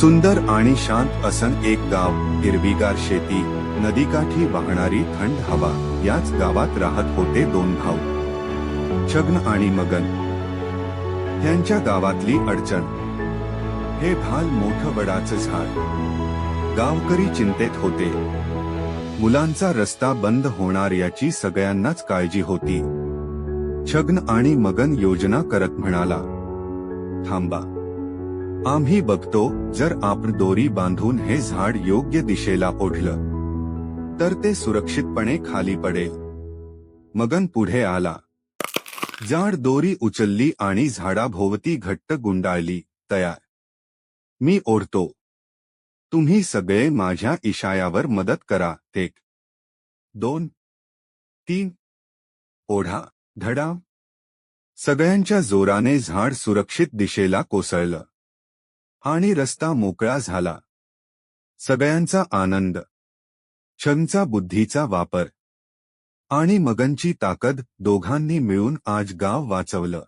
सुंदर आणि शांत असं एक गाव, हिरवीगार शेती, नदीकाठी वाहणारी थंड हवा. याच गावात राहत होते दोन भाऊ, छगन आणि मगन. त्यांच्या गावातली अडचण, हे भाल मोठं वडाचं झाड. गावकरी चिंतेत होते. मुलांचा रस्ता बंद होणार याची सगळ्यांनाच काळजी होती. छगन आणि मगन योजना करत म्हणाला, थांबा, आम्ही बघतो. जर आपण दोरी बांधून हे झाड योग्य दिशेला ओढलं तर ते सुरक्षितपणे खाली पडेल. मगन पुढे आला. जाड दोरी उचलली आणि झाडाभोवती घट्ट गुंडाळली. तयार, मी ओढतो. तुम्ही सगळे माझ्या इशाऱ्यावर मदत करा. 1 2 3 ओढा. धडा. सगळ्यांच्या जोराने झाड सुरक्षित दिशेला कोसळलं आणि रस्ता मोकळा झाला. सगळ्यांचा आनंद, छगनचा बुद्धीचा वापर आणि मगनची ताकद, दोघांनी मिळून आज गाव वाचवलं.